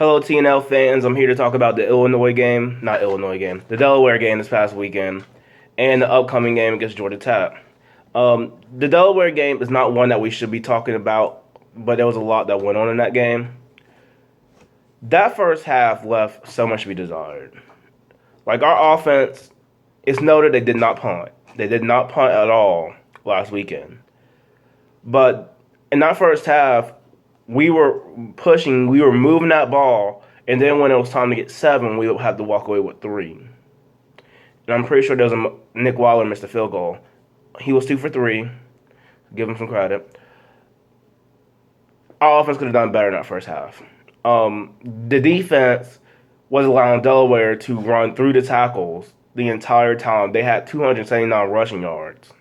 Hello, TNL fans. I'm here to talk about the the Delaware game this past weekend, and the upcoming game against Georgia Tech. The Delaware game is not one that we should be talking about, but there was a lot that went on in that game. That first half left so much to be desired. Like our offense, it's noted they did not punt. They did not punt at all last weekend. But in that first half, we were pushing, we were moving that ball, and then when it was time to get 7, we would have to walk away with 3. And I'm pretty sure there was Nick Weiler missed a field goal. He was 2 for 3. Give him some credit. Our offense could have done better in that first half. The defense was allowing Delaware to run through the tackles the entire time. They had 279 rushing yards.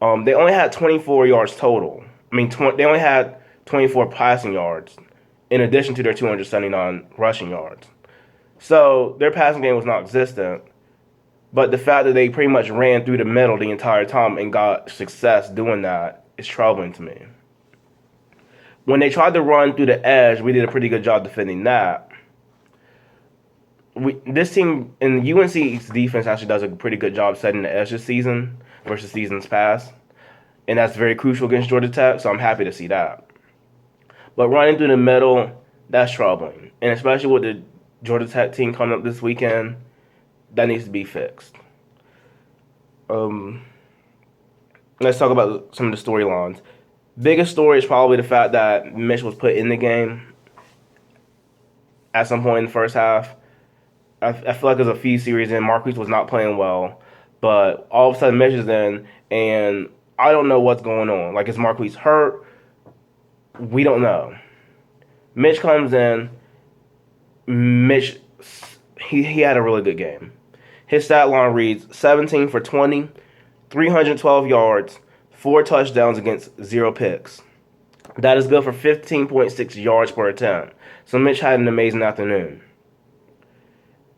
They only had 24 yards total. They only had 24 passing yards in addition to their 279 rushing yards. So their passing game was non existent. But the fact that they pretty much ran through the middle the entire time and got success doing that is troubling to me. When they tried to run through the edge, we did a pretty good job defending that. This team, and UNC's defense actually does a pretty good job setting the edge this season versus seasons past. And that's very crucial against Georgia Tech, so I'm happy to see that. But running through the middle, that's troubling. And especially with the Georgia Tech team coming up this weekend, that needs to be fixed. Let's talk about some of the storylines. Biggest story is probably the fact that Mitch was put in the game at some point in the first half. I feel like there's a few series in. Marquise was not playing well, but all of a sudden Mitch is in, and I don't know what's going on. Like, is Marquise hurt? We don't know. Mitch comes in. Mitch, he had a really good game. His stat line reads 17 for 20, 312 yards, 4 touchdowns against 0 picks. That is good for 15.6 yards per attempt. So Mitch had an amazing afternoon.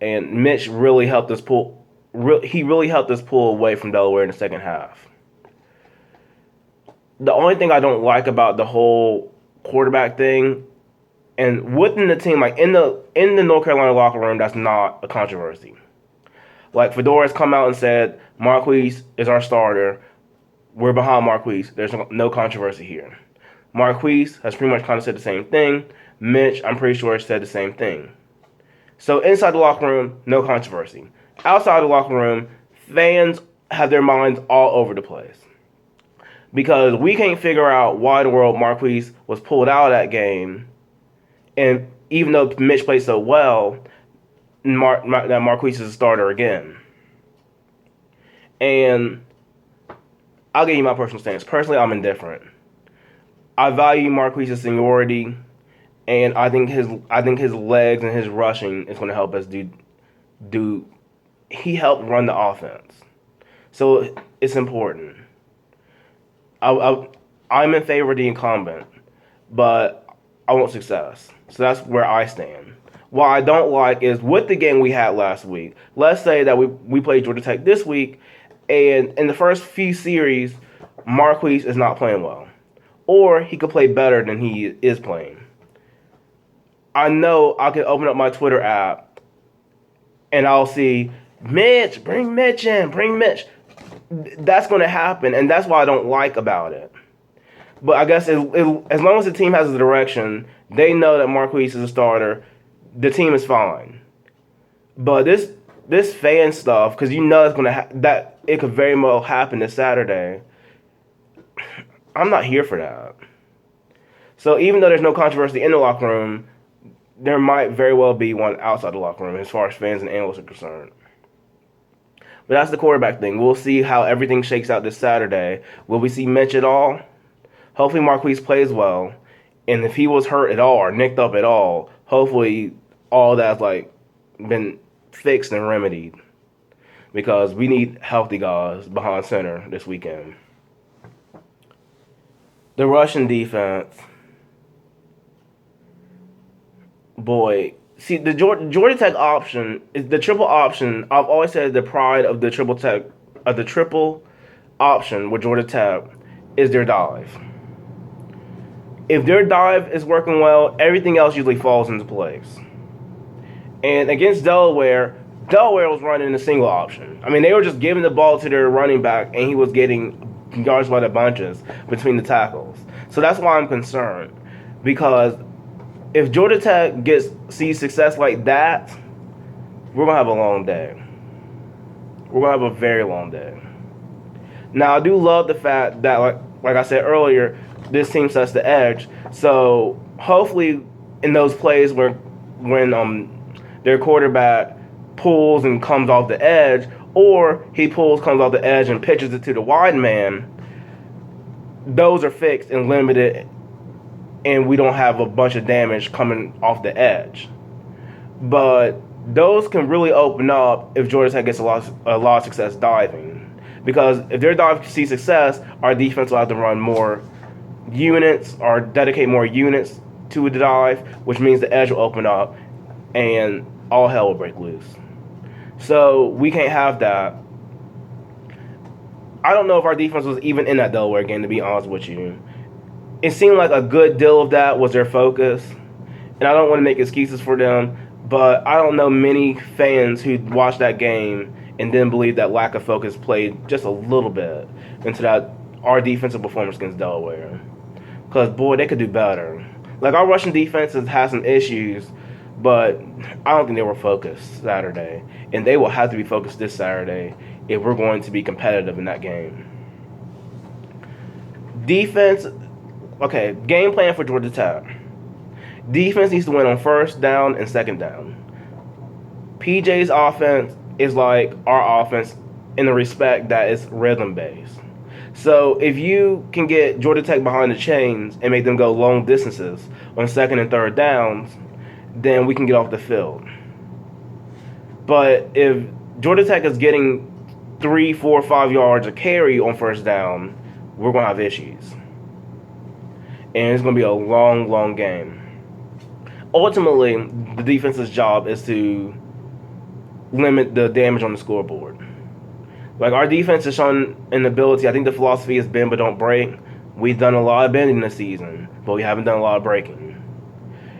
And Mitch really helped us pull. He really helped us pull away from Delaware in the second half. The only thing I don't like about the whole quarterback thing, and within the team, like in the North Carolina locker room, that's not a controversy. Like Fedora's come out and said, Marquise is our starter. We're behind Marquise. There's no controversy here. Marquise has pretty much kind of said the same thing. Mitch, I'm pretty sure, said the same thing. So inside the locker room, no controversy. Outside the locker room, fans have their minds all over the place. Because we can't figure out why in the world Marquise was pulled out of that game. And even though Mitch played so well, that Marquise is a starter again. And I'll give you my personal stance. Personally, I'm indifferent. I value Marquise's seniority, and I think his legs and his rushing is going to help us do. He helped run the offense, so it's important. I'm in favor of the incumbent, but I want success. So that's where I stand. What I don't like is with the game we had last week. Let's say that we played Georgia Tech this week, and in the first few series, Marquise is not playing well. Or he could play better than he is playing. I know I can open up my Twitter app, and I'll see, Mitch, bring Mitch in, bring Mitch. That's going to happen, and that's what I don't like about it. But I guess as long as the team has a direction, they know that Marquise is a starter, the team is fine. But this fan stuff, because you know it's going to that it could very well happen this Saturday. I'm not here for that. So even though there's no controversy in the locker room, there might very well be one outside the locker room as far as fans and analysts are concerned. But that's the quarterback thing. We'll see how everything shakes out this Saturday. Will we see Mitch at all? Hopefully Marquise plays well. And if he was hurt at all or nicked up at all, hopefully all that's been fixed and remedied. Because we need healthy guys behind center this weekend. The Russian defense. Boy. See, the Georgia Tech option is the triple option. I've always said the pride of the triple option with Georgia Tech is their dive. If their dive is working well, everything else usually falls into place. And against Delaware, Delaware was running a single option. I mean, they were just giving the ball to their running back, and he was getting yards by the bunches between the tackles. So that's why I'm concerned. Because if Georgia Tech sees success like that, we're going to have a long day. We're going to have a very long day. Now, I do love the fact that, like I said earlier, this team sets the edge. So hopefully in those plays when their quarterback pulls and comes off the edge, or he comes off the edge and pitches it to the wide man, those are fixed and limited, and we don't have a bunch of damage coming off the edge. But those can really open up if Georgia Tech gets a lot of success diving. Because if their dive sees success, our defense will have to run more units or dedicate more units to the dive, which means the edge will open up and all hell will break loose. So we can't have that. I don't know if our defense was even in that Delaware game, to be honest with you. It seemed like a good deal of that was their focus. And I don't want to make excuses for them, but I don't know many fans who watched that game and didn't believe that lack of focus played just a little bit into that our defensive performance against Delaware. Because, boy, they could do better. Like, our rushing defenses had some issues, but I don't think they were focused Saturday. And they will have to be focused this Saturday if we're going to be competitive in that game. Defense, okay, game plan for Georgia Tech. Defense needs to win on first down and second down. PJ's offense is like our offense in the respect that it's rhythm-based. So if you can get Georgia Tech behind the chains and make them go long distances on second and third downs, then we can get off the field. But if Georgia Tech is getting 3, 4, 5 yards a carry on first down, we're going to have issues. And it's going to be a long, long game. Ultimately, the defense's job is to limit the damage on the scoreboard. Like, our defense has shown an ability. I think the philosophy is bend but don't break. We've done a lot of bending this season, but we haven't done a lot of breaking.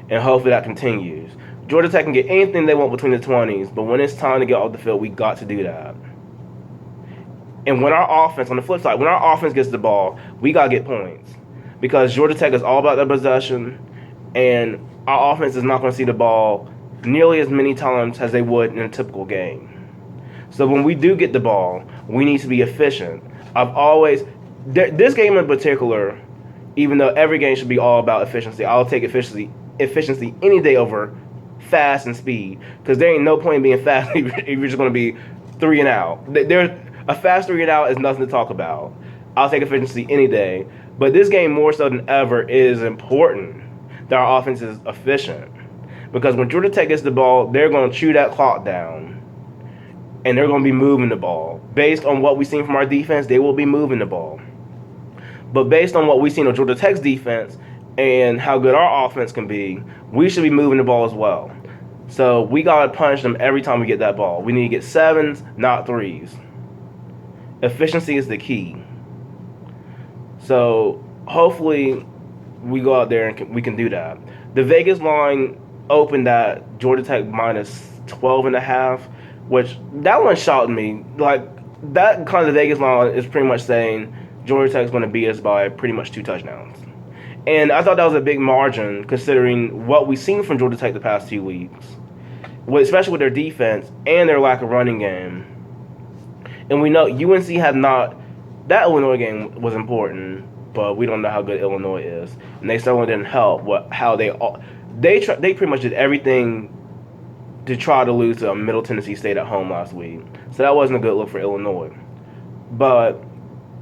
And hopefully that continues. Georgia Tech can get anything they want between the 20s, but when it's time to get off the field, we got to do that. And when our offense, on the flip side, when our offense gets the ball, we got to get points. Because Georgia Tech is all about their possession, and our offense is not going to see the ball nearly as many times as they would in a typical game. So when we do get the ball, we need to be efficient. This game in particular, even though every game should be all about efficiency, I'll take efficiency any day over fast and speed, because there ain't no point in being fast if you're just going to be 3 and out. A fast 3 and out is nothing to talk about. I'll take efficiency any day. But this game, more so than ever, is important that our offense is efficient. Because when Georgia Tech gets the ball, they're going to chew that clock down. And they're going to be moving the ball. Based on what we've seen from our defense, they will be moving the ball. But based on what we've seen of Georgia Tech's defense and how good our offense can be, we should be moving the ball as well. So we got to punish them every time we get that ball. We need to get 7s, not 3s. Efficiency is the key. So hopefully we go out there and we can do that. The Vegas line opened at Georgia Tech minus 12.5, which that one shocked me. Like, that kind of Vegas line is pretty much saying Georgia Tech's going to beat us by pretty much 2 touchdowns. And I thought that was a big margin considering what we've seen from Georgia Tech the past 2 weeks, especially with their defense and their lack of running game. And we know UNC had not. That Illinois game was important, but we don't know how good Illinois is, and they certainly didn't help. They pretty much did everything to try to lose to Middle Tennessee State at home last week, so that wasn't a good look for Illinois. But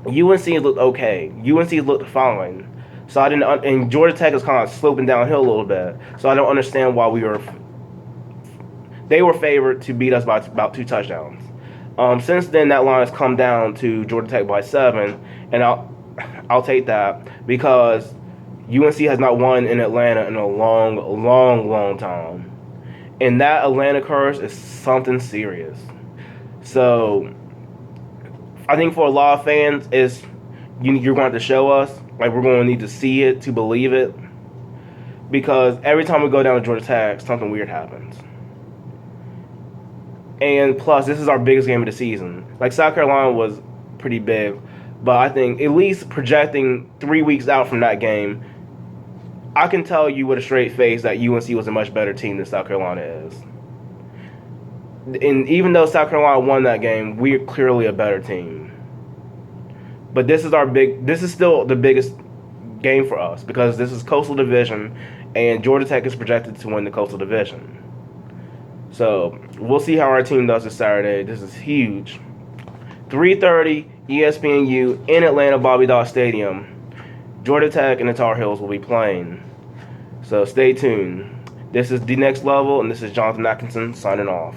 UNC looked okay. UNC looked fine. So I didn't. And Georgia Tech is kind of sloping downhill a little bit, so I don't understand why they were favored to beat us by about 2 touchdowns. Since then, that line has come down to Georgia Tech by 7, and I'll take that because UNC has not won in Atlanta in a long, long, long time. And that Atlanta curse is something serious. So I think for a lot of fans, you're going to have to show us Like, we're going to need to see it to believe it. Because every time we go down to Georgia Tech, something weird happens. And plus, this is our biggest game of the season. Like, South Carolina was pretty big, but I think at least projecting 3 weeks out from that game, I can tell you with a straight face that UNC was a much better team than South Carolina is. And even though South Carolina won that game, we're clearly a better team. But this is still the biggest game for us because this is Coastal Division, and Georgia Tech is projected to win the Coastal Division. So we'll see how our team does this Saturday. This is huge. 3:30 ESPNU in Atlanta, Bobby Dodd Stadium. Georgia Tech and the Tar Heels will be playing. So stay tuned. This is The Next Level, and this is Jonathan Atkinson signing off.